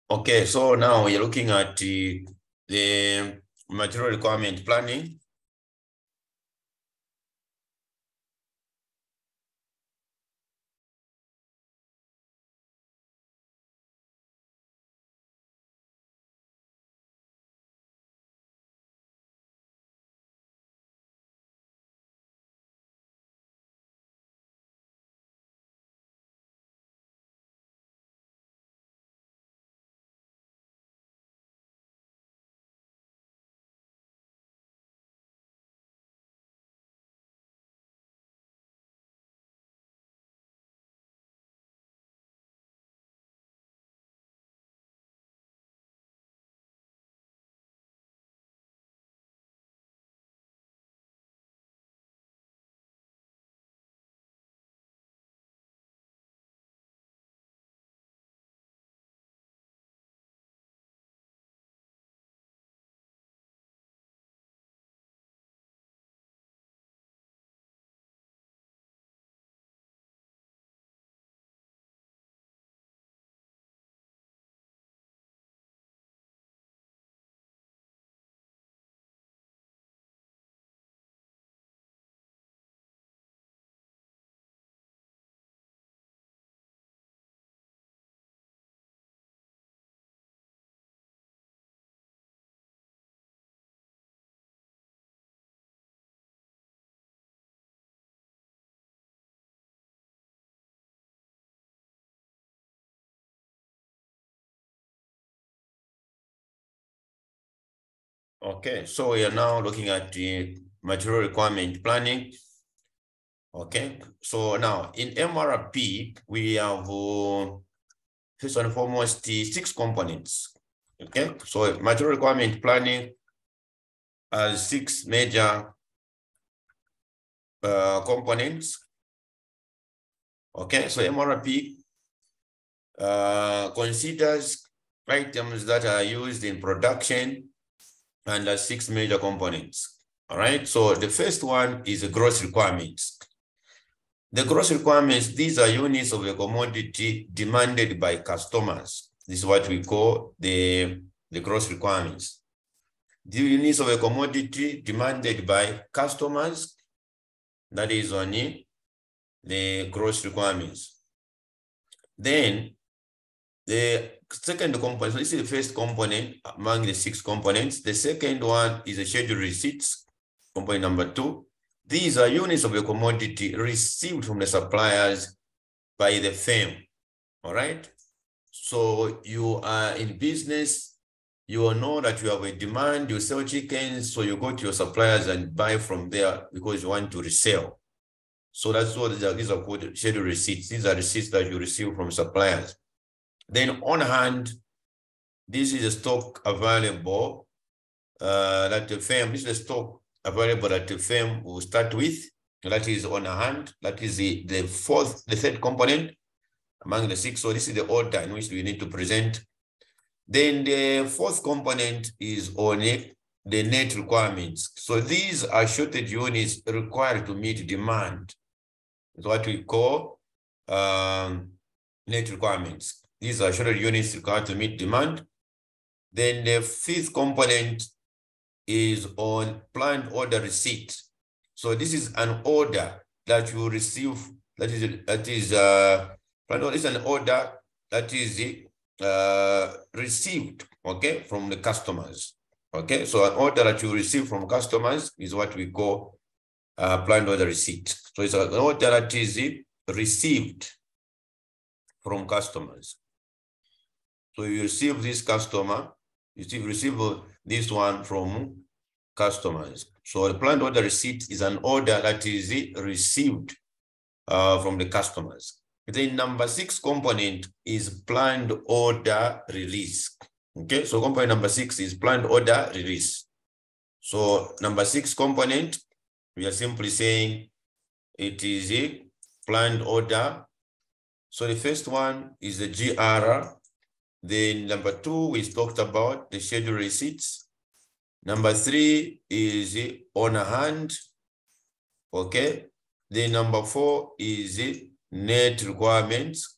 Okay, so now you're looking at the material requirement planning. Okay, so we are now looking at the material requirement planning. Okay, so now in MRP, we have first and foremost the 6 components. Okay, so material requirement planning has 6 major components. Okay, so MRP considers items that are used in production and 6 major components. All right, so the first one is the gross requirements. The gross requirements, these are units of a commodity demanded by customers. This is what we call the gross requirements. The units of a commodity demanded by customers, that is only the gross requirements. Then the second component, so this is the first component among the 6 components. The second one is the scheduled receipts, component number 2. These are units of a commodity received from the suppliers by the firm. All right. So you are in business, you will know that you have a demand, you sell chickens, so you go to your suppliers and buy from there because you want to resell. So that's what these are called scheduled receipts. These are receipts that you receive from suppliers. Then on hand, this is a stock available that the firm, this is a stock available that the firm will start with. That is on hand. That is the third component among the 6. So this is the order in which we need to present. Then the fourth component is on the net requirements. So these are shortage units required to meet demand. It's what we call net requirements. These are shortage units required to meet demand. Then the fifth component is on planned order receipt. So this is an order that you receive, that is an order that is received, okay, from the customers. Okay, so an order that you receive from customers is what we call planned order receipt. So it's an order that is received from customers. So you receive this customer, you receive this one from customers. So the planned order receipt is an order that is received from the customers. The number 6 component is planned order release. Okay, so component number 6 is planned order release. So number 6 component, we are simply saying it is a planned order. So the first one is the GR. Then number 2, we talked about the scheduled receipts. Number 3 is on hand. Okay. Then number 4 is net requirements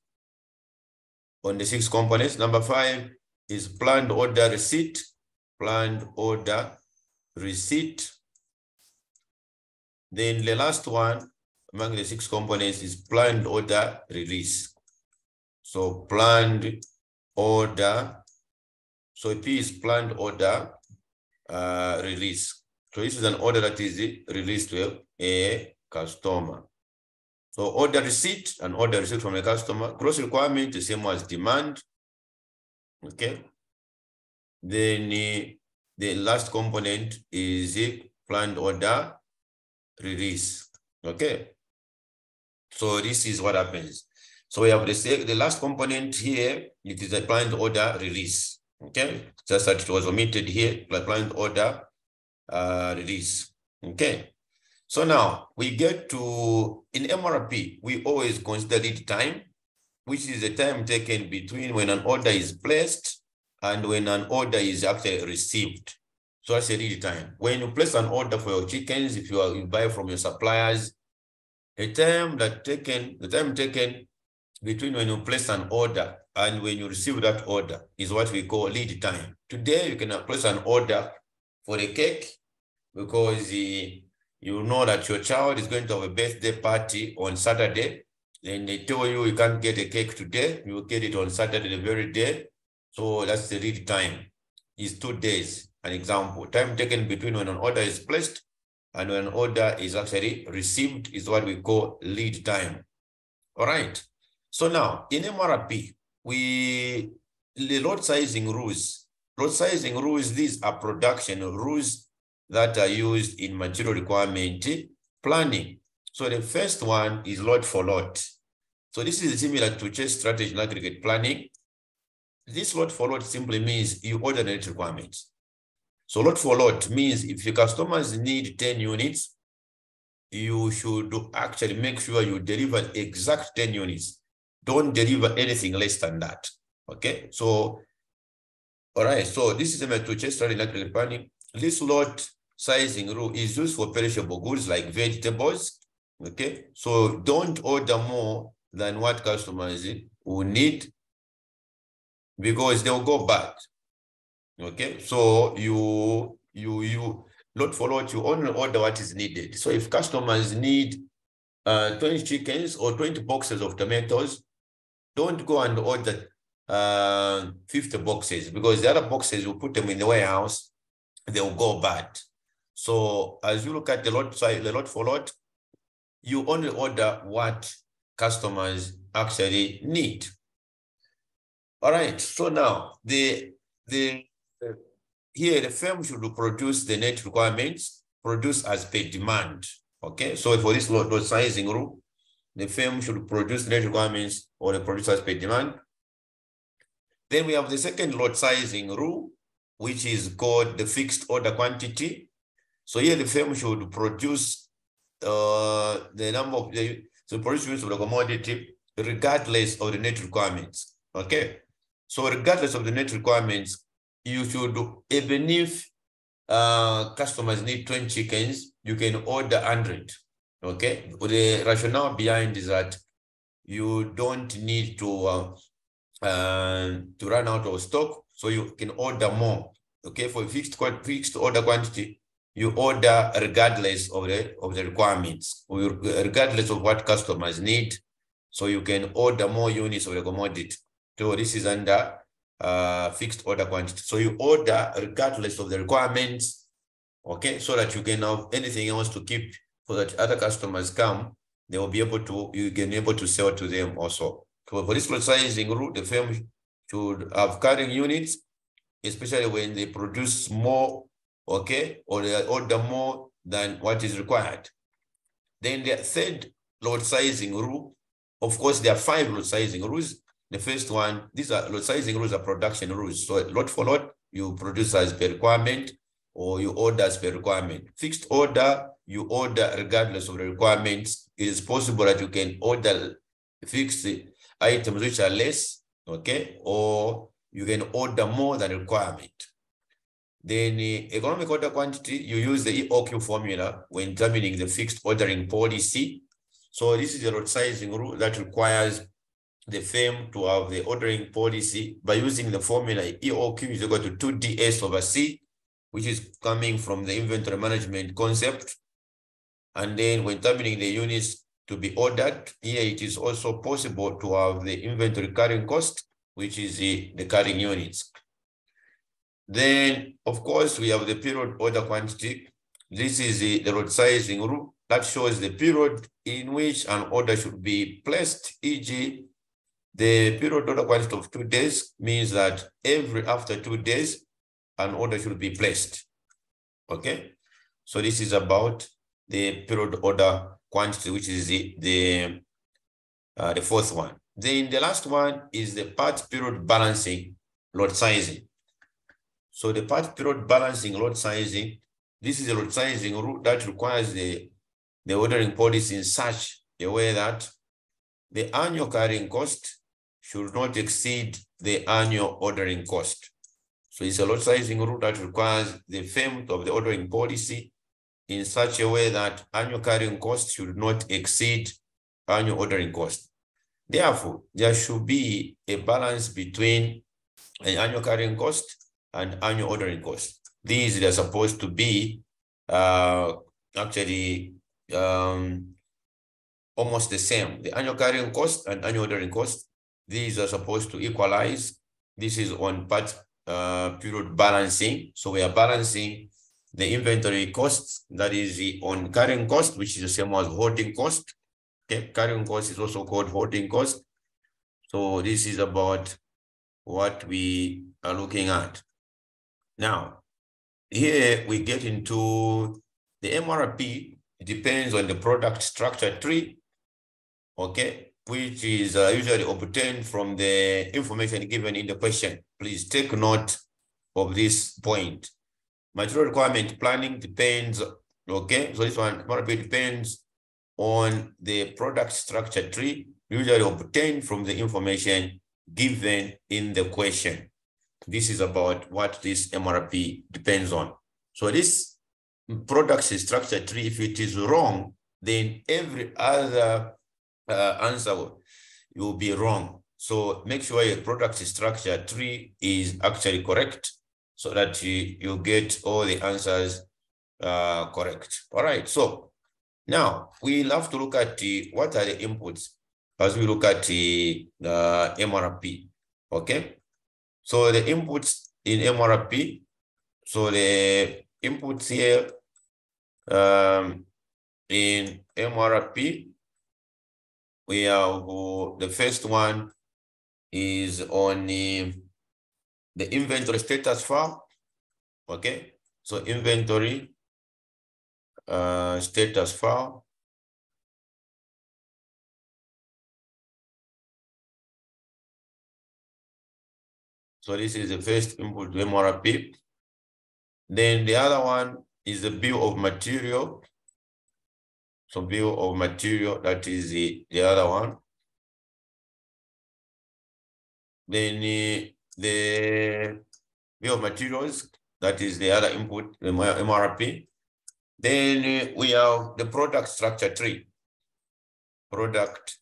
on the 6 components. Number 5 is planned order receipt, planned order receipt. Then the last one among the 6 components is planned order release. So planned order, so P is planned order release. So this is an order that is released to a customer. So order receipt, an order receipt from a customer. Gross requirement, the same as demand. Okay. Then the last component is planned order release. Okay. So this is what happens. So we have the last component here. It is a planned order release. Okay. Just that it was omitted here. Planned order release. Okay. So now we get to, in MRP, we always consider lead time, which is the time taken between when an order is placed and when an order is actually received. So that's a lead time. When you place an order for your chickens, if you buy from your suppliers, the time taken between when you place an order and when you receive that order is what we call lead time. Today, you can place an order for a cake because you know that your child is going to have a birthday party on Saturday. Then they tell you can't get a cake today, you will get it on Saturday the very day. So that's the lead time. Is 2 days. An example. Time taken between when an order is placed and when an order is actually received is what we call lead time. All right. So now in MRP, the lot sizing rules. Lot sizing rules, these are production rules that are used in material requirement planning. So the first one is lot for lot. So this is similar to chase strategy in aggregate planning. This lot for lot simply means you order the net requirements. So lot for lot means if your customers need 10 units, you should actually make sure you deliver exact 10 units. Don't deliver anything less than that. Okay. So, all right. So this is similar to chase strategy in aggregate planning. This lot sizing rule is used for perishable goods like vegetables. Okay. So don't order more than what customers will need because they'll go bad. Okay. So you lot for lot, you only order what is needed. So if customers need 20 chickens or 20 boxes of tomatoes, don't go and order 50 boxes because the other boxes, you put them in the warehouse, they'll go bad. So as you look at the lot for lot, you only order what customers actually need. All right. So now here the firm should produce the net requirements, produce as per demand. Okay. So for this lot sizing rule, the firm should produce the net requirements or the produce as per demand. Then we have the second lot sizing rule, which is called the fixed order quantity. So here the firm should produce the number of the produce of the commodity regardless of the net requirements. Okay. So regardless of the net requirements, you should, even if customers need 20 chickens, you can order 100. Okay. The rationale behind is that you don't need to run out of stock, so you can order more. Okay. For fixed order quantity, you order regardless of the requirements, or regardless of what customers need. So you can order more units of the commodity. So this is under fixed order quantity. So you order regardless of the requirements, okay, so that you can have anything else to keep, so that other customers come, they will be able to, you can be able to sell to them also. So for this lot sizing rule, the firm should have carrying units, especially when they produce more, okay, or they order more than what is required. Then the third lot sizing rule, of course, there are 5 lot sizing rules. The first one, these are lot sizing rules are production rules. So lot for lot, you produce as per requirement or you order as per requirement. Fixed order, you order regardless of the requirements. It is possible that you can order fixed items which are less, okay, or you can order more than requirement. Then economic order quantity, you use the EOQ formula when determining the fixed ordering policy. So this is a lot sizing rule that requires the firm to have the ordering policy by using the formula EOQ is equal to 2DS over C, which is coming from the inventory management concept. And then when determining the units to be ordered, here it is also possible to have the inventory carrying cost, which is the carrying units. Then, of course, we have the period order quantity. This is the lot sizing rule that shows the period in which an order should be placed, e.g., the period order quantity of 2 days means that after 2 days, an order should be placed. Okay, so this is about the period order quantity, which is the fourth one. Then the last one is the part period balancing lot sizing. So the part period balancing lot sizing, this is a lot sizing rule that requires the ordering policy in such a way that the annual carrying cost should not exceed the annual ordering cost. So it's a lot sizing rule that requires the firm of the ordering policy in such a way that annual carrying cost should not exceed annual ordering cost. Therefore, there should be a balance between an annual carrying cost and annual ordering cost. These are supposed to be actually almost the same. The annual carrying cost and annual ordering cost, these are supposed to equalize. This is on part period balancing. So we are balancing the inventory costs, that is the on carrying cost, which is the same as holding cost. Okay, carrying cost is also called holding cost. So this is about what we are looking at. Now, here we get into the MRP. It depends on the product structure tree, okay, which is usually obtained from the information given in the question. Please take note of this point. Material requirement planning depends, okay, so this one MRP depends on the product structure tree, usually obtained from the information given in the question. This is about what this MRP depends on. So this product structure tree, if it is wrong, then every other answer will be wrong. So make sure your product structure tree is actually correct so that you get all the answers correct. All right, so now we'll have to look at what are the inputs as we look at the MRP, okay? So the inputs in MRP, so the inputs here in MRP, we have the first one is on the inventory status file, okay? So inventory status file. So this is the first input to MRP. Then the other one is the bill of material. So bill of material, that is the other one. Then the bill of materials, that is the other input, the MRP. Then we have the product structure tree. Product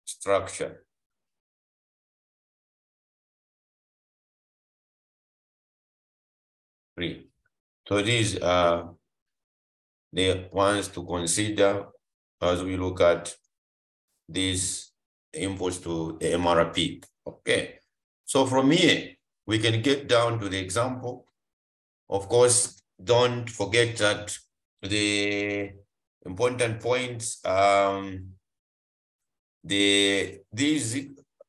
structure. Tree. So these are the ones to consider as we look at these inputs to the MRP. Okay. So from here, we can get down to the example. Of course, don't forget that the important points, these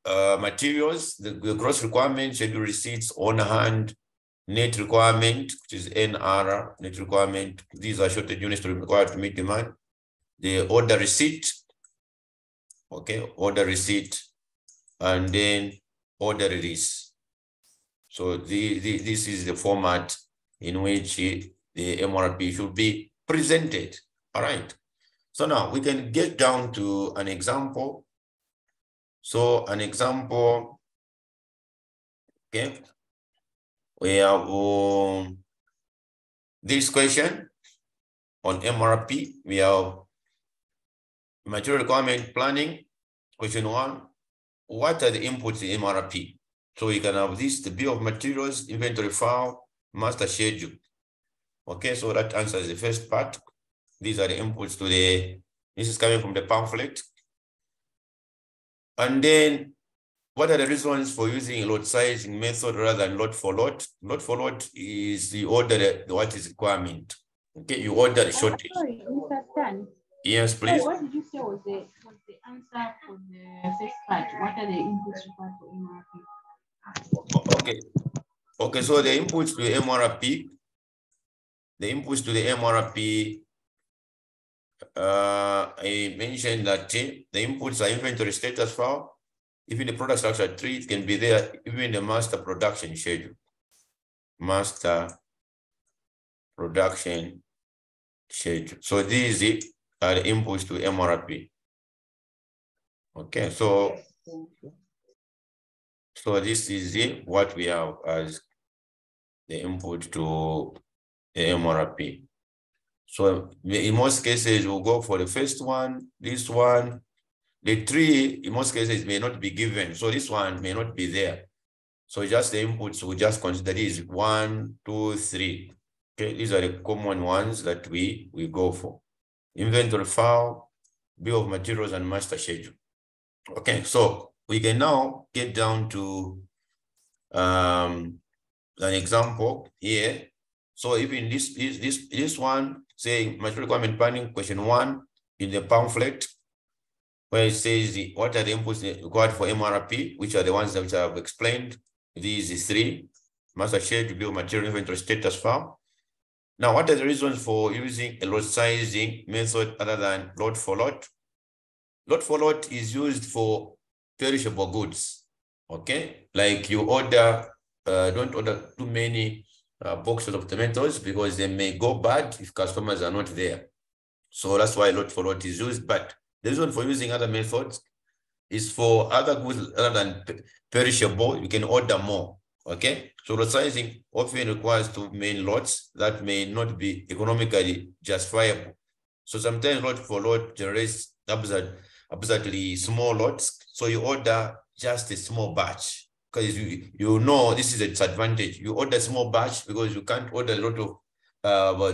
materials, the gross requirements, schedule receipts, on hand, net requirement, which is NR, net requirement. These are shortage units required to meet demand. The order receipt, okay, order receipt, and then order release. So this is the format in which the MRP should be presented. All right. So now we can get down to an example. So an example, okay. We have this question on MRP. We have Material requirement planning, question 1. What are the inputs in MRP? So you can have this, the bill of materials, inventory file, master schedule. Okay, so that answers the first part. These are the inputs to this is coming from the pamphlet. And then, what are the reasons for using a lot sizing method rather than lot for lot? Lot for lot is the order, what is requirement. Okay, you order the shortage. Sorry, Mr. Stan. Yes, please. What did you say was the answer for the first part? What are the inputs required for MRP? Okay, so the inputs to MRP, I mentioned that the inputs are inventory status file. If in the product structure tree, it can be there, even in the master production schedule. Master production schedule. So these are the inputs to MRP. Okay, so this is what we have as the input to the MRP. So in most cases, we'll go for the first one, this one. The tree, in most cases, may not be given. So this one may not be there. So just the inputs, we just consider these 1, 2, 3. Okay, these are the common ones that we go for. Inventory file, bill of materials, and master schedule. Okay, so we can now get down to an example here. So even this one, saying material requirement planning, question 1 in the pamphlet, where it says what are the inputs required for MRP, which are the ones that I have explained. These 3, master schedule, bill of material, inventory status file. Now, what are the reasons for using a lot sizing method other than lot for lot? Lot for lot is used for perishable goods. Okay, like you order, don't order too many boxes of tomatoes because they may go bad if customers are not there. So that's why lot for lot is used. But the reason for using other methods is for other goods other than perishable, you can order more. Okay, so lot sizing often requires 2 main lots that may not be economically justifiable. So sometimes lot for lot generates absolutely small lots. So you order just a small batch because you know this is a disadvantage. You order a small batch because you can't order a lot of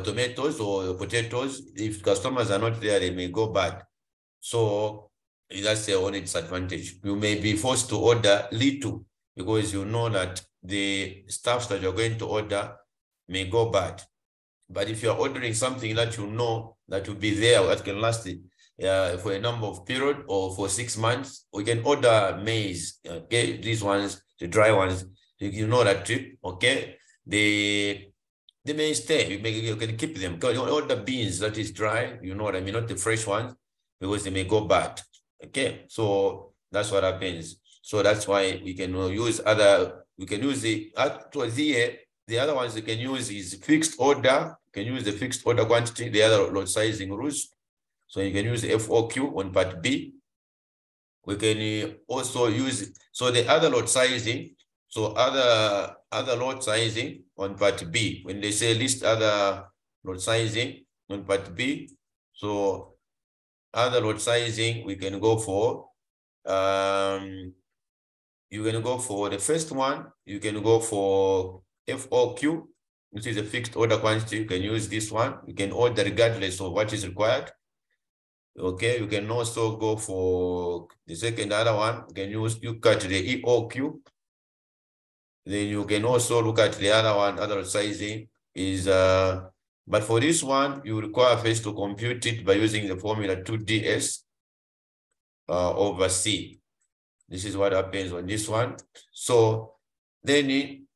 tomatoes or potatoes. If customers are not there, they may go bad. So that's the only disadvantage. You may be forced to order little because you know that the stuff that you're going to order may go bad. But if you're ordering something that you know that will be there, that can last for a number of period or for 6 months, we can order maize. Okay, these ones, the dry ones, you know that, okay, they may stay. You can keep them. Because you order beans that is dry, you know what I mean, not the fresh ones, because they may go bad. Okay, so that's what happens. So that's why we can use the other ones we can use is fixed order. You can use the fixed order quantity, the other lot sizing rules. So you can use FOQ on part B. We can also use, so the other lot sizing, so other lot sizing on part B, when they say list other lot sizing on part B, so other lot sizing, we can go for, you can go for the first one, you can go for FOQ, which is a fixed order quantity. You can use this one. You can order regardless of what is required. Okay, you can also go for the second other one. You can look at the EOQ. Then you can also look at the other one, other sizing is, but for this one, you require first to compute it by using the formula 2DS over C. This is what happens on this one. So then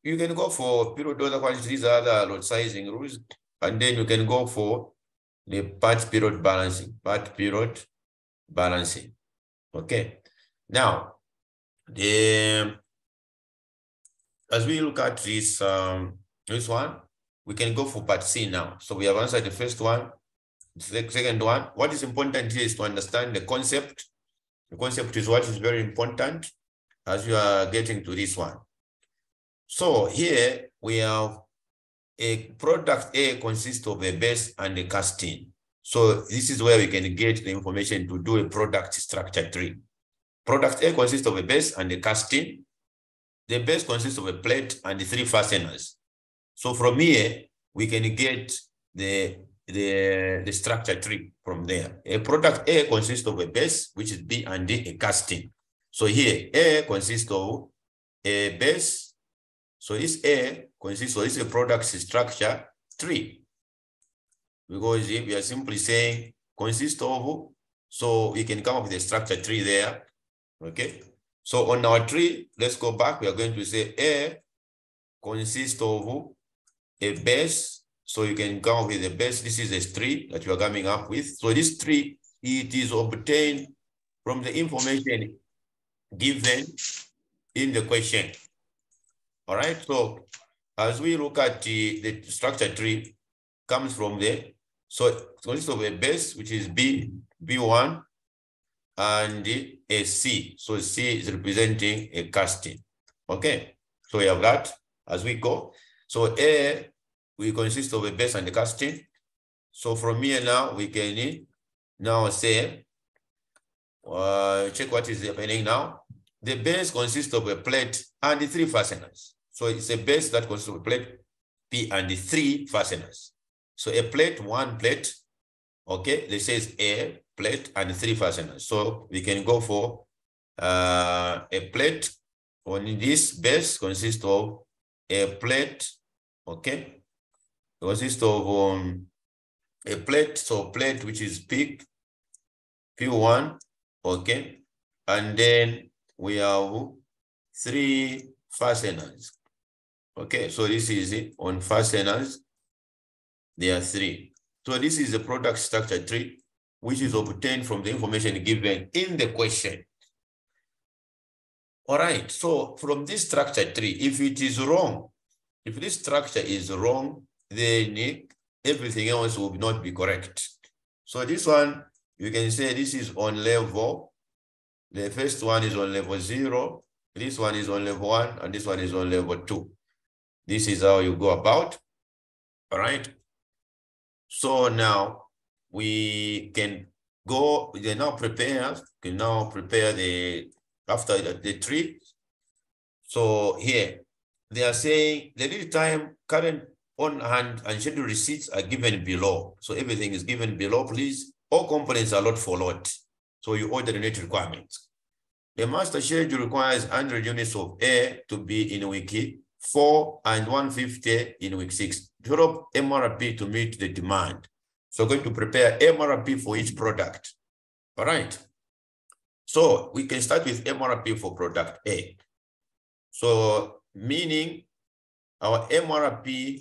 you can go for period order quantity. These are the lot sizing rules. And then you can go for the part period balancing. Okay. Now, as we look at this one, we can go for part C now. So we have answered the first one, the second one. What is important here is to understand the concept. The concept is what is very important as you are getting to this one. So here we have a product A consists of a base and a casting. So this is where we can get the information to do a product structure tree. Product A consists of a base and a casting. The base consists of a plate and 3 fasteners. So from here, we can get the structure tree from there. A product A consists of a base, which is B and D, a casting. So here, A consists of a base. So this A consists of this a product structure tree. Because if we are simply saying consists of, so we can come up with a structure tree there. Okay. So on our tree, let's go back. We are going to say A consists of a base. So you can come up with a base. This is a tree that you are coming up with. So this tree, it is obtained from the information given in the question. All right. So as we look at the structure tree, comes from there. So it consists of a base, which is B1, and a C. So C is representing a casting. Okay. So we have that as we go. So A, we consist of a base and a casting. So from here now, we can now say, check what is happening now. The base consists of a plate and 3 fasteners. So it's a base that consists of a plate, P, and 3 fasteners. So a plate, 1 plate, okay, this says A, plate, and 3 fasteners. So we can go for a plate. On this base consists of a plate, okay, consists of a plate, so plate which is P1, okay, and then we have 3 fasteners, okay, so this is it. On fasteners, there are 3. So this is the product structure tree, which is obtained from the information given in the question. All right, so from this structure tree, if it is wrong, if this structure is wrong, then everything else will not be correct. So this one, you can say this is on level. The first one is on level 0. This one is on level 1, and this one is on level 2. This is how you go about. All right. So now we can go, we can now prepare after the tree. So here, they are saying the lead time, current on hand, and scheduled receipts are given below. So everything is given below, please. All components are lot for lot. So you order the net requirements. The master schedule requires 100 units of A to be in week 4 and 150 in week 6. Develop MRP to meet the demand. So we're going to prepare MRP for each product. All right. So we can start with MRP for product A. So meaning our MRP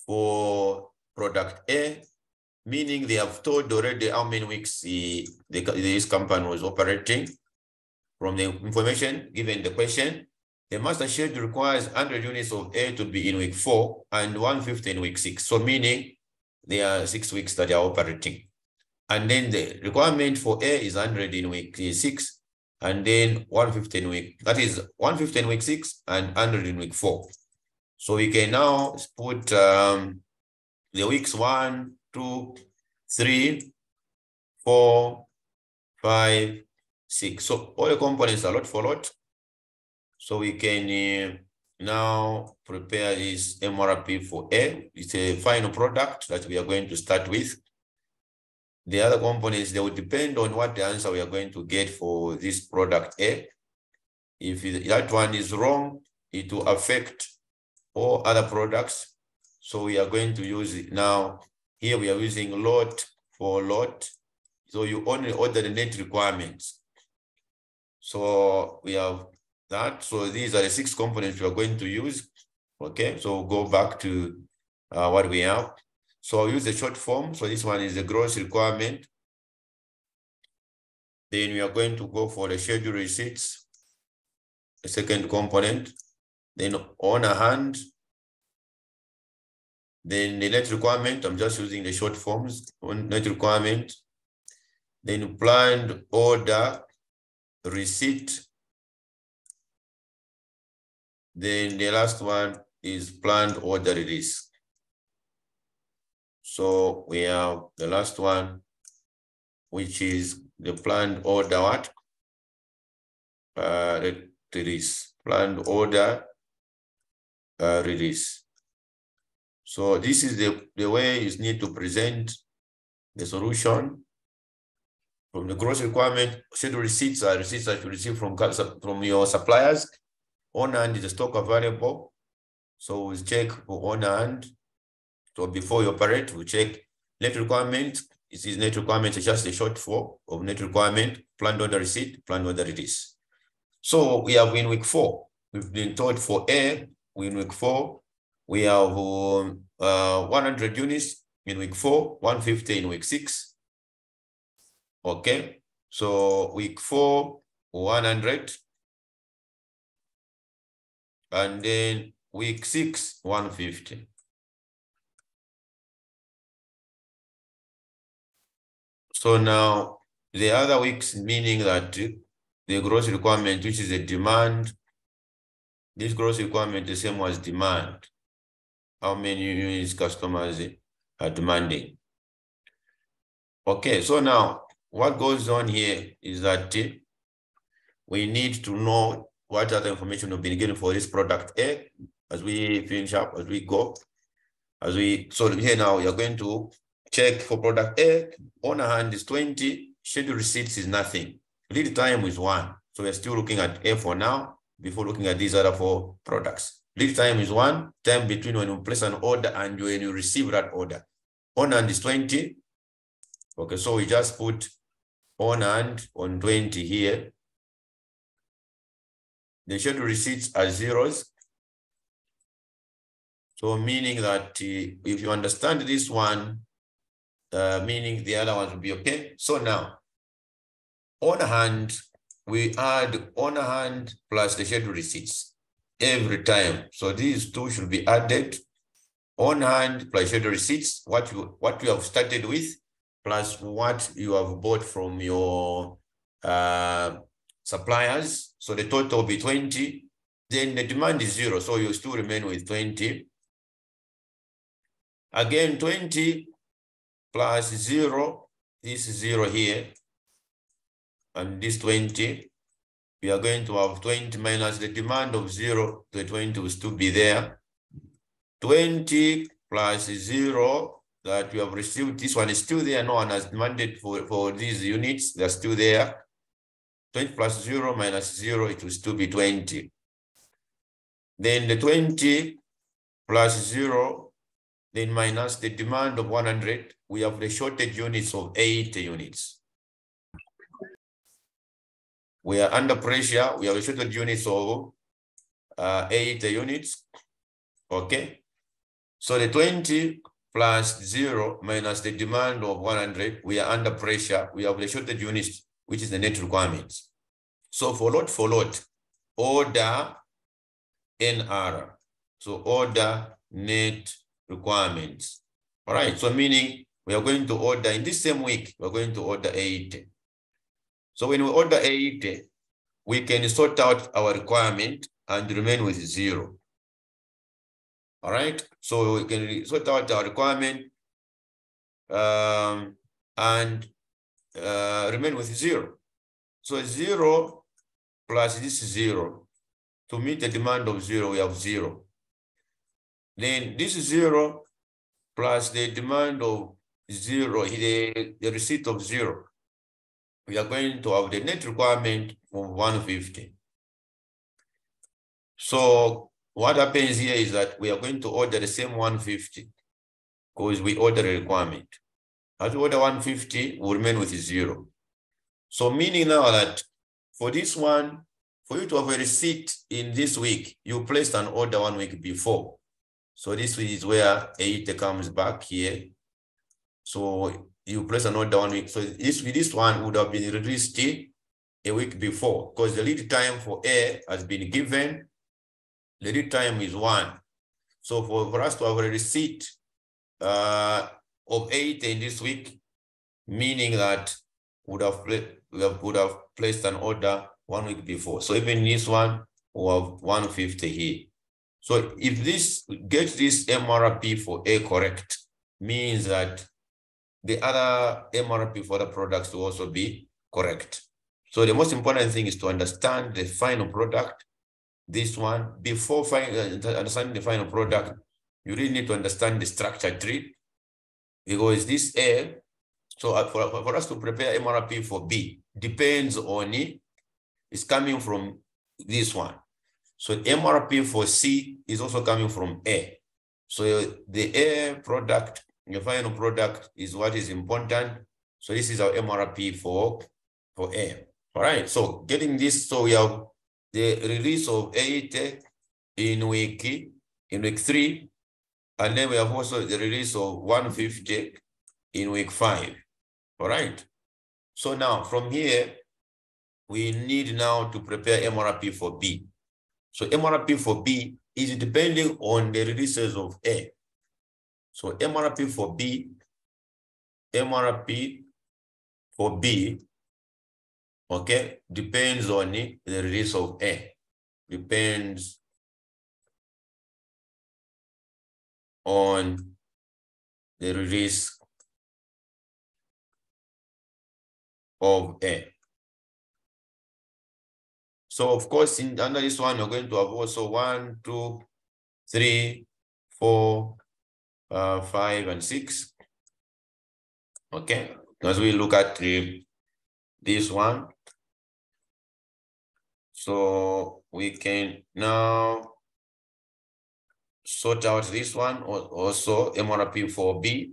for product A, meaning they have told already how many weeks this company was operating from the information given the question. The master schedule requires 100 units of A to be in week 4 and 150 in week 6. So meaning there are 6 weeks that they are operating. And then the requirement for A is 100 in week 6 and then 150 in week, that is 150 in week 6 and 100 in week 4. So we can now put the weeks 1, 2, 3, 4, 5, 6. So all the components are lot for lot. So we can now prepare this MRP for A. It's a final product that we are going to start with. The other components, they will depend on what the answer we are going to get for this product A. If that one is wrong, it will affect all other products. So we are going to use it now. Here we are using lot for lot. So you only order the net requirements. So we have that. So these are the 6 components we are going to use. Okay, so we'll go back to what we have. So I'll use the short form. So this one is the gross requirement. Then we are going to go for the schedule receipts, the second component. Then on hand. Then the net requirement, I'm just using the short forms on net requirement. Then planned order receipt. Then the last one is planned order release. So we have the last one, which is the planned order what? Release. Planned order release. So this is the way you need to present the solution from the gross requirement. Schedule receipts are receipts that you receive from your suppliers. On hand is the stock available. So we check for on hand. So before you operate, we check net requirement. This is net requirement, it's just a short form of net requirement, planned order receipt, planned order release. So we have in week 4. We've been told for A, in week 4, we have 100 units in week 4, 150 in week 6. Okay, so week 4, 100. And then week 6, 150. So now the other weeks, meaning that the gross requirement, which is the demand, this gross requirement is the same as demand. How many units customers are demanding? Okay, so now what goes on here is that we need to know what other information we've been given for this product A as we finish up, as we go. So here now we are going to check for product A. On hand is 20, scheduled receipts is nothing. Lead time is 1. So we're still looking at A for now before looking at these other 4 products. Lead time is 1, time between when you place an order and when you receive that order. On hand is 20. Okay, so we just put on hand on 20 here. The scheduled receipts are zeros. So meaning that if you understand this one, meaning the other ones will be okay. So now, on hand, we add on hand plus the scheduled receipts every time. So these two should be added. On hand plus scheduled receipts, what you have started with, plus what you have bought from your suppliers. So the total will be 20. Then the demand is 0, so you still remain with 20. Again, 20 plus 0, this is 0 here, and this 20, we are going to have 20 minus the demand of 0, the 20 will still be there. 20 plus 0 that we have received, this one is still there, no one has demanded for these units, they're still there. 20 plus 0 minus 0, it will still be 20. Then the 20 plus 0, then minus the demand of 100, we have the shortage units of 80 units. We are under pressure, we have a shortage units of 80 units, okay? So the 20 plus 0 minus the demand of 100, we are under pressure, we have the shortage units, which is the net requirements. So for lot, order NR, so order net requirements. All right, so meaning we are going to order in this same week, we're going to order 80. So when we order 80, we can sort out our requirement and remain with 0. All right, so we can sort out our requirement and remain with 0. So 0 plus this 0. To meet the demand of 0, we have 0. Then this 0 plus the demand of 0, the receipt of 0. We are going to have the net requirement of 150. So what happens here is that we are going to order the same 150 because we order a requirement. As we order 150, we remain with 0. So meaning now that for this one, for you to have a receipt in this week, you placed an order 1 week before. So this is where 80 comes back here. So you place an order 1 week. So this one would have been released a week before because the lead time for A has been given. The lead time is 1. So for us to have a receipt of 80 in this week, meaning that we would have placed an order 1 week before. So even this one, we have 150 here. So if this gets this MRP for A correct, means that the other MRP for the products will also be correct. So the most important thing is to understand the final product. This one, before understanding the final product, you really need to understand the structure tree, because this A, so for us to prepare MRP for B, depends on it, it's coming from this one. So MRP for C is also coming from A. So the A product, your final product, is what is important. So this is our MRP for A. All right, so getting this, so we have the release of 8 in week 3, and then we have also the release of 150 in week 5. All right, so now from here, we need now to prepare MRP for B. So MRP for B is depending on the releases of A. So MRP for B, okay, depends on the release of A. Depends on the release of A. So of course, under this one, you're going to have also 1, 2, 3, 4, 5, and 6. Okay, as we look at this one, so we can now sort out this one, also MRP for B.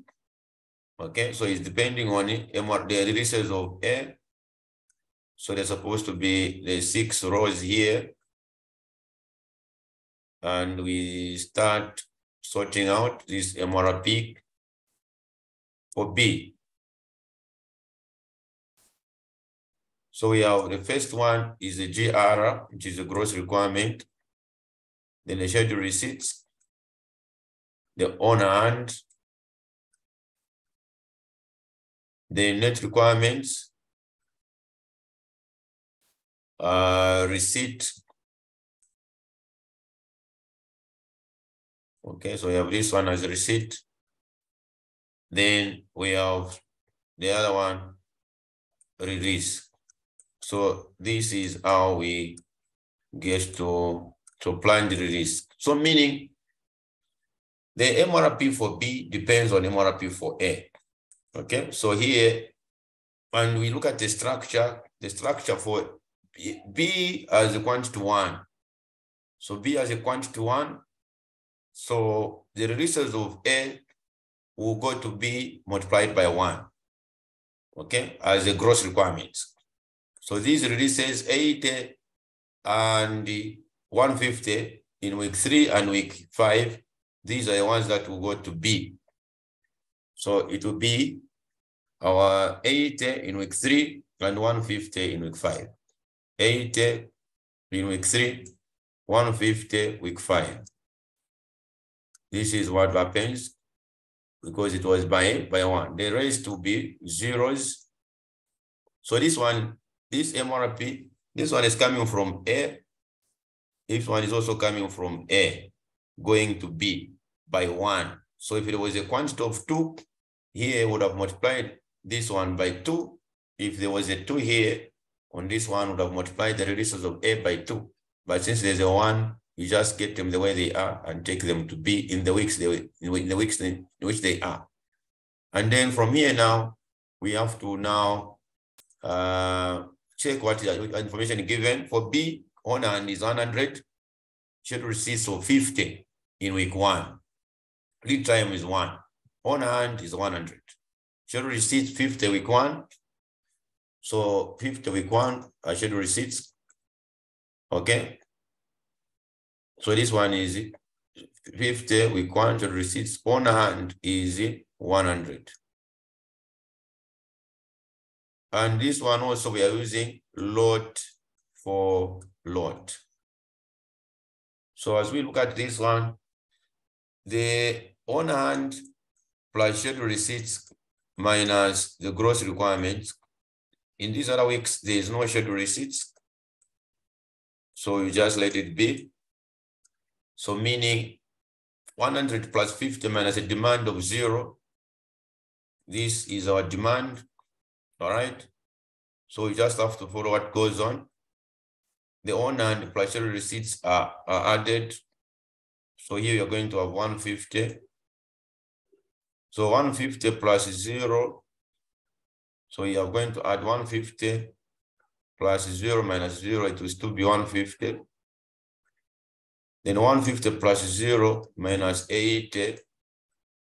Okay, so it's depending on it, the releases of A. So there's supposed to be the 6 rows here. And we start sorting out this MRP for B. So we have the first one is the GR, which is the gross requirement. Then the scheduled receipts, the on hand, the net requirements, receipt. Okay, so we have this one as a receipt. Then we have the other one, release. So this is how we get to plan the release. So meaning the MRP for B depends on MRP for A. Okay, so here, when we look at the structure for B as a quantity 1. So B as a quantity 1. So the releases of A will go to B multiplied by 1. Okay, as a gross requirements. So these releases 80 and 150 in week 3 and week 5, these are the ones that will go to B. So it will be our 80 in week 3 and 150 in week 5. 80 in week 3, 150 week 5. This is what happens because it was by 1. The rest will be zeros. So this one, this MRP, this one is coming from A. This one is also coming from A, going to B by 1. So if it was a quantity of 2, here would have multiplied this one by 2. If there was a 2 here, on this one would have multiplied the releases of A by 2. But since there's a 1, you just get them the way they are and take them to B in the weeks in which they are. And then from here now, we have to now check what information given. For B, on hand is 100. Scheduled receipts of 50 in week 1. Lead time is 1. On hand is 100. Scheduled receipts 50 week 1. So 50 week 1 are scheduled receipts. Okay. So this one is 50 week 1 scheduled receipts. On hand is 100. And this one also we are using lot for lot. So as we look at this one, the on hand plus scheduled receipts minus the gross requirements. In these other weeks, there is no scheduled receipts. So you just let it be. So meaning 100 plus 50 minus a demand of 0 This is our demand. All right. So you just have to follow what goes on. The owner and the partial receipts are added. So here you're going to have 150. So 150 plus 0. So you are going to add 150 plus 0 minus 0. It will still be 150. Then 150 plus 0 minus 80.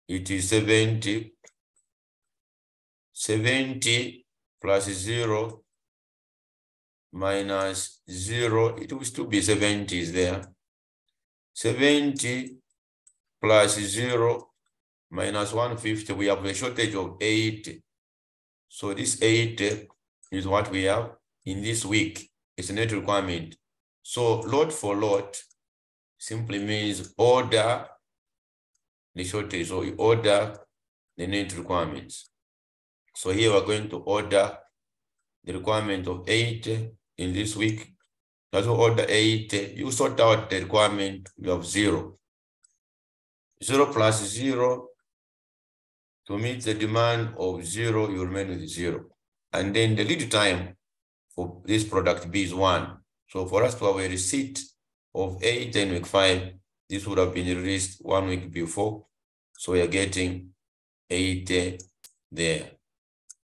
It is 70. 70 plus 0 minus 0. It will still be 70 is there. 70 plus 0 minus 150, we have a shortage of 80. So this 80 is what we have in this week. It's a net requirement. So lot for lot simply means order the shortage. So you order the net requirements. So here we're going to order the requirement of 80 in this week. As we order 80, you sort out the requirement, you have 0. 0 plus 0, to meet the demand of 0, you remain with 0. And then the lead time for this product B is 1. So for us to have a receipt of 8 in week 5, this would have been released 1 week before. So we are getting 80 there.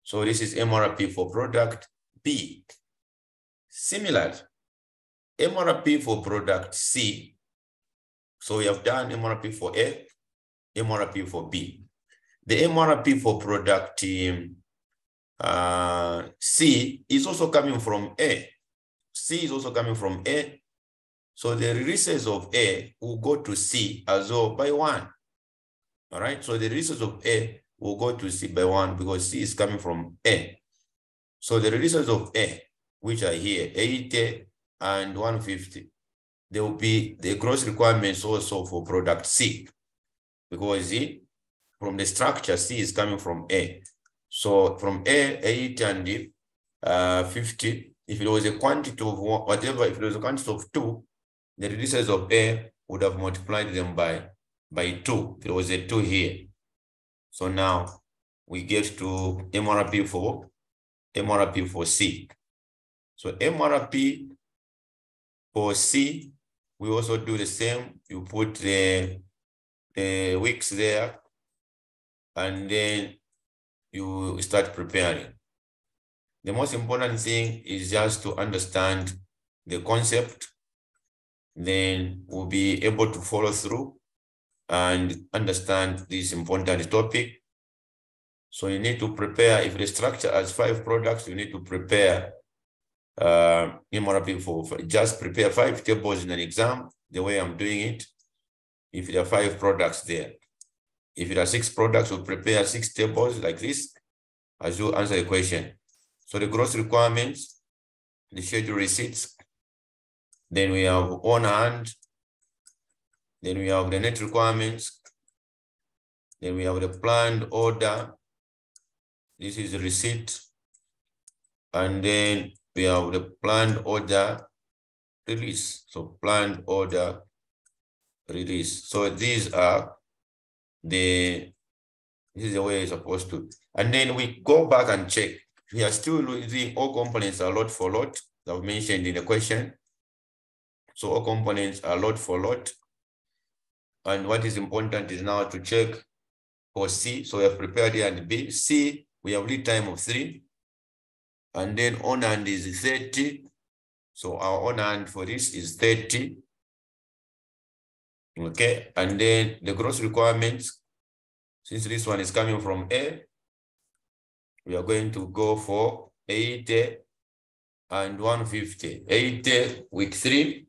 So this is MRP for product B. Similar, MRP for product C. So we have done MRP for A, MRP for B. The MRP for product C is also coming from A. C is also coming from A. So the releases of A will go to C as well by 1. All right. So the releases of A will go to C by 1 because C is coming from A. So the releases of A, which are here, 80 and 150, there will be the gross requirements also for product C because from the structure, C is coming from A. So from A, 80 and 50, if it was a quantity of whatever, if it was a quantity of 2, the releases of A would have multiplied them by 2. There was a 2 here. So now we get to MRP for C. So MRP for C, we also do the same. You put the weeks there, and then you start preparing. The most important thing is just to understand the concept. Then we'll be able to follow through and understand this important topic. So you need to prepare, if the structure has 5 products, you need to prepare MRP for just prepare 5 tables in an exam, the way I'm doing it, if there are 5 products there. If there are 6 products, we'll prepare 6 tables like this as you answer the question. So the gross requirements, the schedule receipts, then we have on hand, then we have the net requirements, then we have the planned order. This is the receipt. And then we have the planned order release. So planned order release. So these are this is the way it's supposed to. And then we go back and check. We are still using all components are lot for lot that we mentioned in the question. So all components are lot for lot. And what is important is now to check for C. So we have prepared A and B. C, we have lead time of 3. And then on hand is 30. So our on hand for this is 30. Okay. And then the gross requirements, since this one is coming from A, we are going to go for 80 and 150. 80 week 3,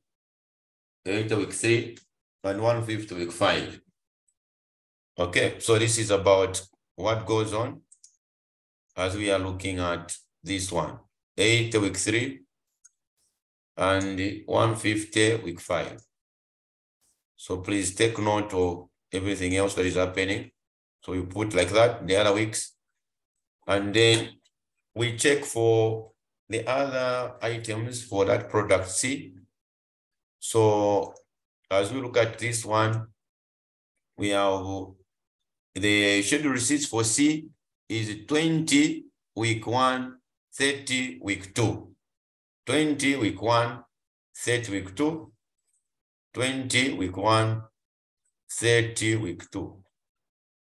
80 week 3, and 150 week 5. Okay, so this is about what goes on as we are looking at this one. 80 week 3 and 150 week 5. So please take note of everything else that is happening. So you put like that, the other weeks. And then we check for the other items for that product C. So as we look at this one, we have the schedule receipts for C. is 20 week 1, 30 week 2. 20 week 1, 30 week 2. 20 week 1, 30 week 2.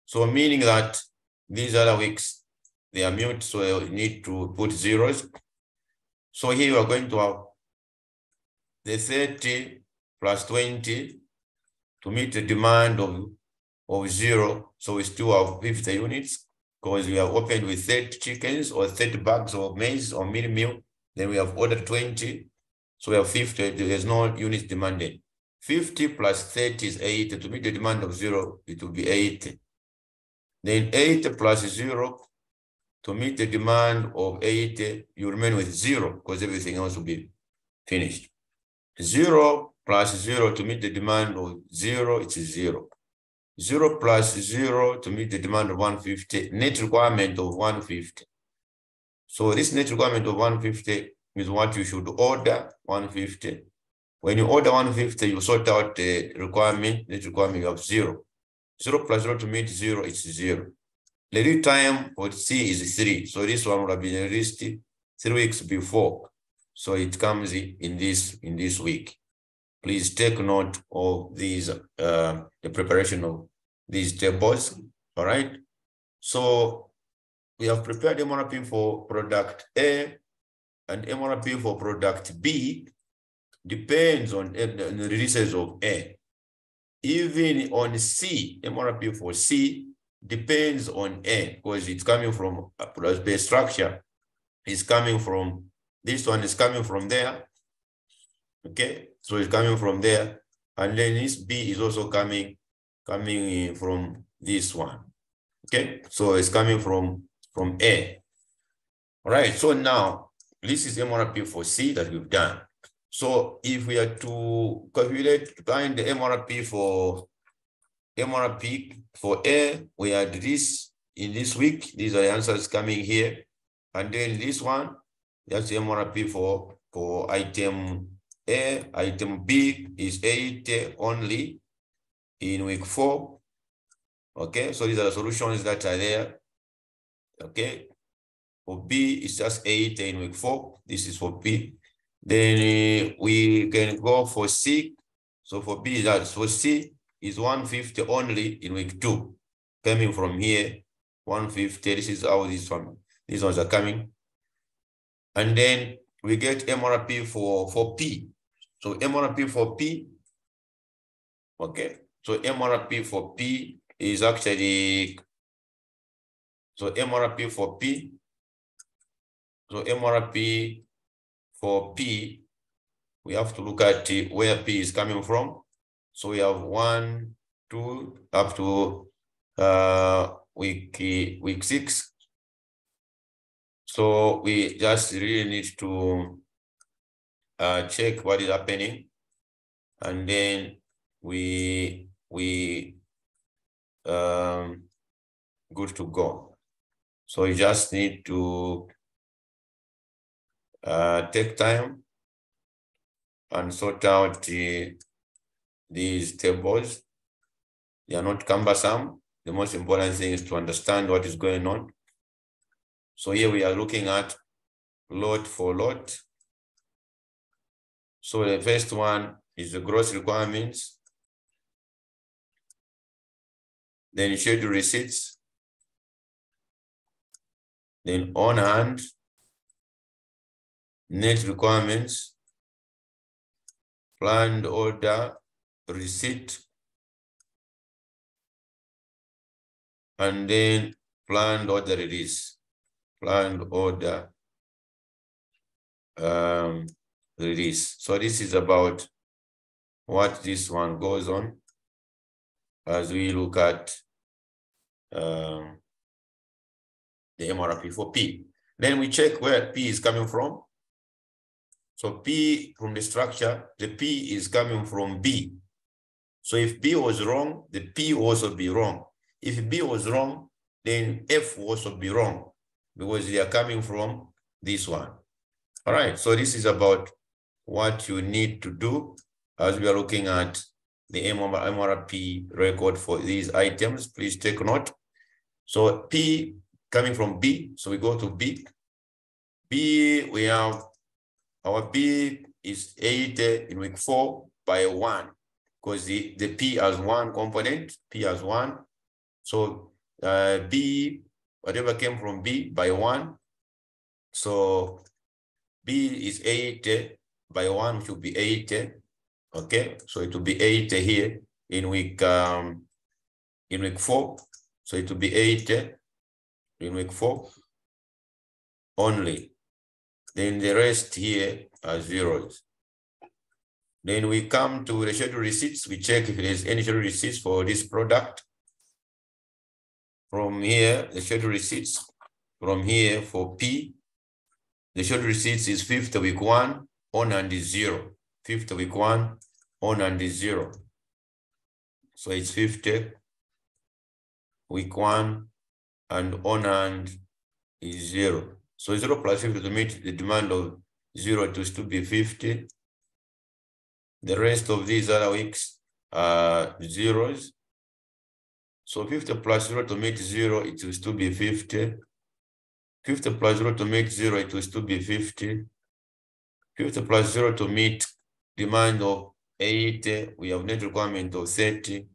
So meaning that these other weeks, they are mute, so you need to put zeros. So here you are going to have the 30 plus 20 to meet the demand of 0. So we still have 50 units because we have opened with 30 chickens or 30 bags of maize or meal meal. Then we have ordered 20. So we have 50. There's no units demanded. 50 plus 30 is 80. To meet the demand of 0, it will be 80. Then 80 plus 0, to meet the demand of 80, you remain with 0 because everything else will be finished. 0 plus 0 to meet the demand of 0, it's 0. 0 plus 0 to meet the demand of 150, net requirement of 150. So this net requirement of 150 is what you should order, 150. When you order 150, you sort out the requirement, net requirement of 0. 0 plus 0 to meet 0, it's 0. The lead time for C is 3. So this one would have been released 3 weeks before. So it comes in this week. Please take note of these, the preparation of these tables. All right. So we have prepared MRP for product A and MRP for product B. Depends on the releases of A. Even on C, MRP for C depends on A because it's coming from the structure is coming from, this one is coming from there. Okay, so it's coming from there, and then this B is also coming from this one. Okay, so it's coming from A. All right, so now this is MRP for C that we've done. So if we are to find the MRP for A, we had this in this week. These are the answers coming here, and then this one, that's the MRP for item A. Item B is 80 only in week 4. Okay, so these are the solutions that are there. Okay, for B, it's just 80 in week 4. This is for B. Then we can go for C. So for B, that's for C is 150 only in week 2. Coming from here, 150. This is how these ones are coming. And then we get MRP for P. So MRP for P, okay. So MRP for P is actually, so MRP for P, so MRP for P, we have to look at where P is coming from. So we have 1, 2, up to week 6. So we just really need to check what is happening, and then we good to go. So you just need to take time and sort out these tables. They are not cumbersome. The most important thing is to understand what is going on. So here we are looking at lot for lot. So the first one is the gross requirements. Then schedule receipts. Then on hand, net requirements, planned order, receipt, and then planned order release. Planned order release. So this is about what this one goes on as we look at the MRP for P. Then we check where P is coming from. So P from the structure, the P is coming from B. So if B was wrong, the P will also be wrong. If B was wrong, then F will also be wrong because they are coming from this one. All right, so this is about what you need to do as we are looking at the MRP record for these items. Please take note. So P coming from B. So we go to B. B, we have our B is 80 in week 4 by 1, because the P has 1 component, P has 1. So B, whatever came from B by 1. So B is 80 by 1, which will be 80. Okay, so it will be 80 here in week 4. So it will be 80 in week 4 only. Then the rest here are zeros. Then we come to the schedule receipts. We check if there's any schedule receipts for this product. From here, the schedule receipts. From here for P, the schedule receipts is 5th week 1, on and is 0. 5th week 1, on and is 0. So it's 50 week 1, and on and is 0. So 0 plus 50 to meet the demand of 0 to still be 50. The rest of these other weeks are zeros. So 50 plus 0 to make 0, it will still be 50. 50 plus 0 to make 0, it will still be 50. 50 plus 0 to meet demand of 80, we have net requirement of 30.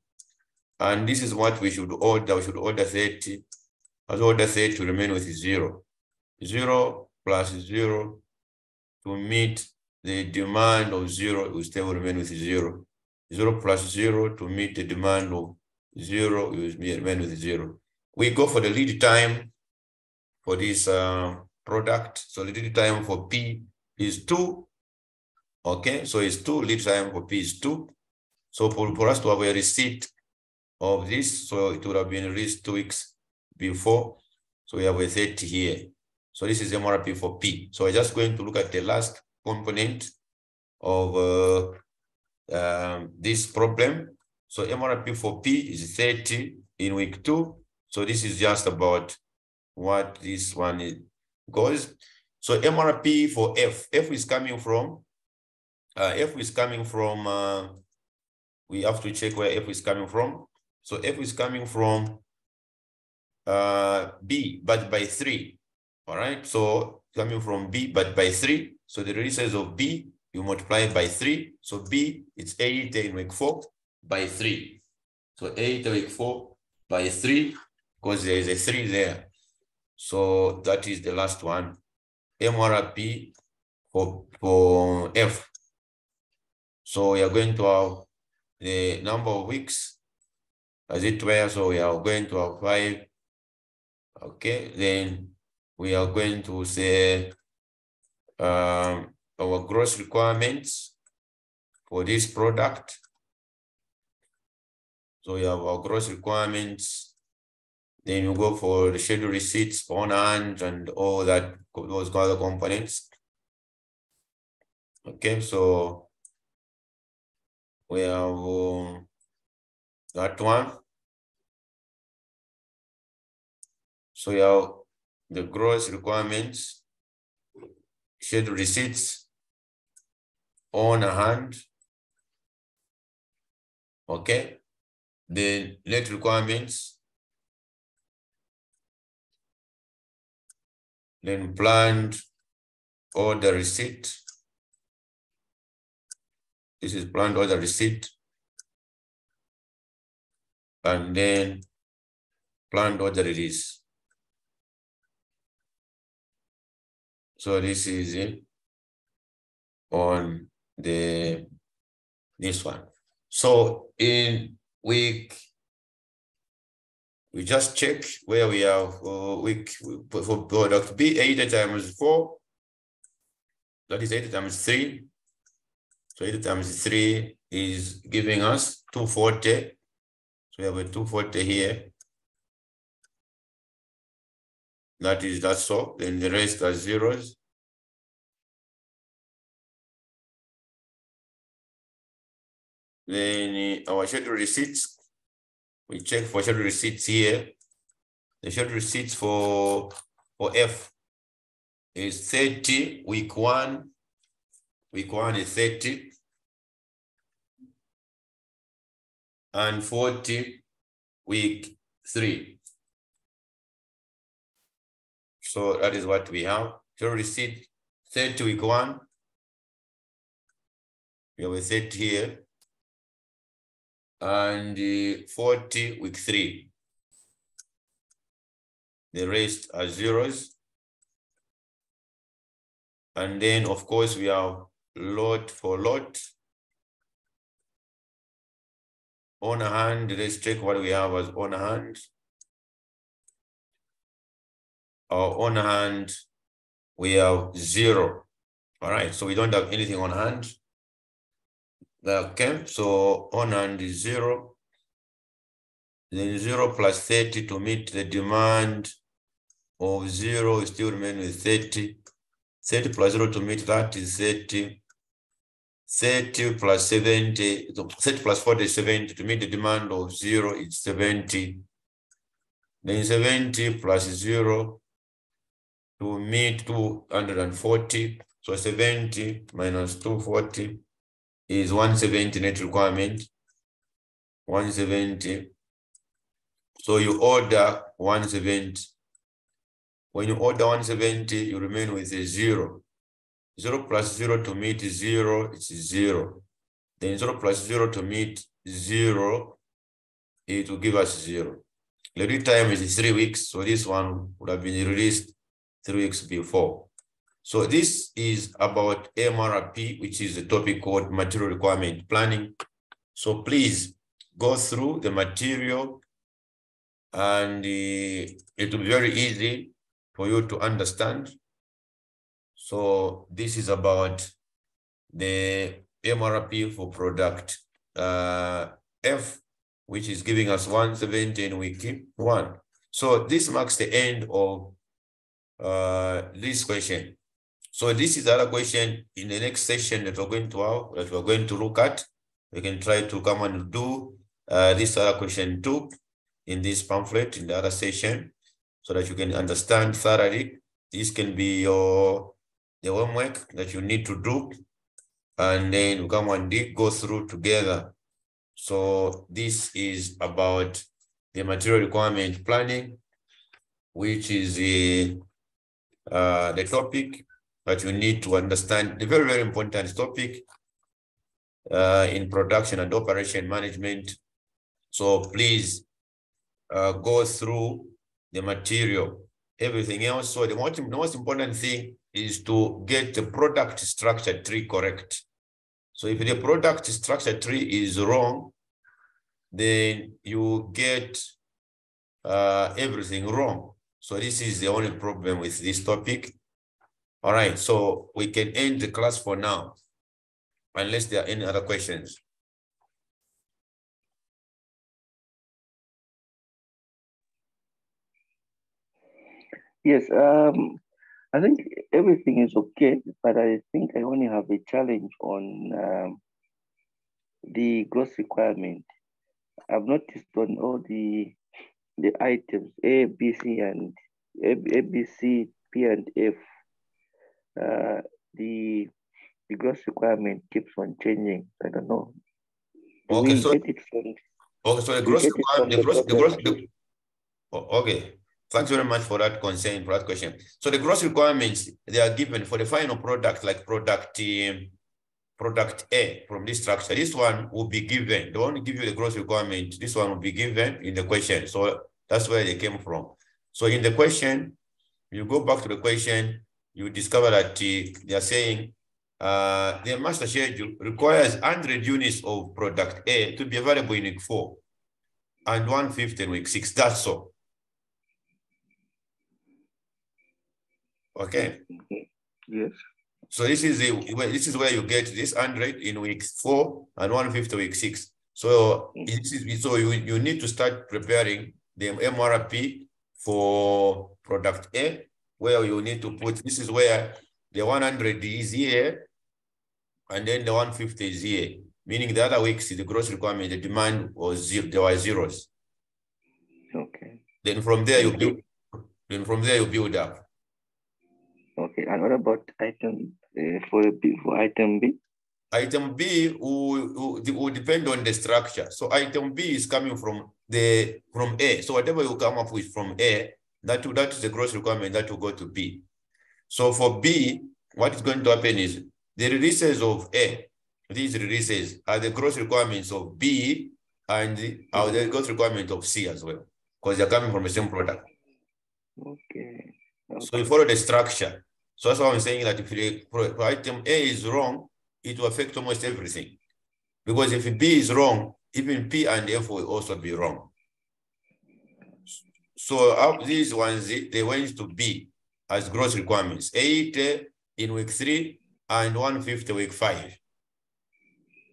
And this is what we should order. We should order 30. As order 30 to remain with 0. 0 plus 0 to meet the demand of 0, we still remain with 0. 0 plus 0 to meet the demand of 0, we will remain with 0. We go for the lead time for this product. So the lead time for P is 2. Okay, so it's 2. Lead time for P is 2. So for us to have a receipt of this, so it would have been released 2 weeks before. So we have a 30 here. So this is MRP for P. So we're just going to look at the last component of this problem. So MRP for P is 30 in week 2. So this is just about what this one is goes. So MRP for F. F is coming from we have to check where F is coming from. So F is coming from B, but by 3. All right, so coming from B, but by 3. So the releases of B, you multiply by 3. So B, it's 80 in week 4 by 3. So 80 week 4 by 3, because there is a 3 there. So that is the last one. MRP for F. So we are going to have the number of weeks as it were. So we are going to have 5. Okay, then we are going to say our gross requirements for this product. So we have our gross requirements. Then you go for the schedule receipts on hand and all that, those other components. Okay, so we have that one. So you have the gross requirements, schedule receipts on hand. Okay, the net requirements, then planned order receipt. This is planned order receipt. And then planned order release. So this is it on this one. So in week, we just check where we have week for product B, 80 times 4. That is 80 times 3. So 80 times 3 is giving us 240. So we have a 240 here. That's so. Then the rest are zeros. Then our schedule receipts, we check for schedule receipts here. The schedule receipts for F is 30 week 1. Week 1 is 30. And 40 week 3. So that is what we have. So receipt 30 week 1. We have a 30 here. And 40 week 3. The rest are zeros. And then, of course, we have lot for lot. On hand, let's check what we have as on hand. Our on hand, we have 0. All right, so we don't have anything on hand. Okay, so on hand is 0. Then 0 plus 30 to meet the demand of 0, we still remain with 30. 30 plus 0 to meet that is 30. 30 plus 70, 30 plus 40 is 70. To meet the demand of 0, it's 70. Then 70 plus 0 to meet 240. So 70 minus 240 is 170 net requirement. 170. So you order 170. When you order 170, you remain with a 0. 0 plus 0 to meet 0, it's 0. Then 0 plus 0 to meet 0, it will give us 0. The lead time is 3 weeks, so this one would have been released 3 weeks before. So this is about MRP, which is a topic called material requirement planning. So please go through the material, and it will be very easy for you to understand. So this is about the MRP for product F, which is giving us 170 in week 1. So this marks the end of this question. So this is another question in the next session that we're going to have, that we're going to look at. We can try to come and do this other question too in this pamphlet in the other session, so that you can understand thoroughly. This can be the homework that you need to do, and then we come and go through together. So this is about the material requirement planning, which is the topic that you need to understand, the very, very important topic in production and operation management. So please go through the material, everything else. So the most important thing is to get the product structure tree correct. So if the product structure tree is wrong, then you get everything wrong. So this is the only problem with this topic. All right, so we can end the class for now, unless there are any other questions. Yes, I think everything is okay, but I think I only have a challenge on the gross requirement. I've noticed on all the items A, B, C, and A, B, C, P, and F, the gross requirement keeps on changing. I don't know. Okay, so Get it from, so the gross requirement, okay. Thanks very much for that concern, for that question. So the gross requirements, they are given for the final product, like product A from this structure. This one will be given. They won't give you the gross requirement. This one will be given in the question. So that's where they came from. So in the question, you go back to the question, you discover that they are saying the master schedule requires 100 units of product A to be available in week 4 and 150 in week 6. That's all. Okay. Yes. So this is where you get this 100 in week 4 and 150 week 6. So you need to start preparing the MRP for product A, where you need to put, this is where the 100 is here, and then the 150 is here, meaning the other weeks, the gross requirement, the demand was 0, there were zeros. Okay. Then from there you build up. Okay, and what about item for item B? Item B will depend on the structure. So item B is coming from A. So whatever you come up with from A, That is the gross requirement that will go to B. So for B, what is going to happen is the releases of A, these releases are the gross requirements of B and are the gross requirement of C as well, because they're coming from the same product. Okay. So you follow the structure. So that's why I'm saying that if item A is wrong, it will affect almost everything. Because if B is wrong, even P and F will also be wrong. So these ones, they went to B as gross requirements. 80 in week 3 and 150 week 5.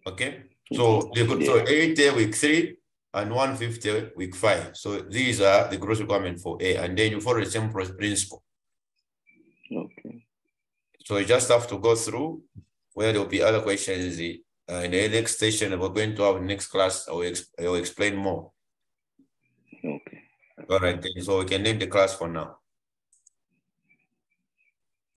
Okay? So, so 80 week 3 and 150 week 5. So these are the gross requirements for A. And then you follow the same principle. Okay. So you just have to go through where there will be other questions in the next session. We're going to have next class. I will explain more. Okay. All right, so we can end the class for now.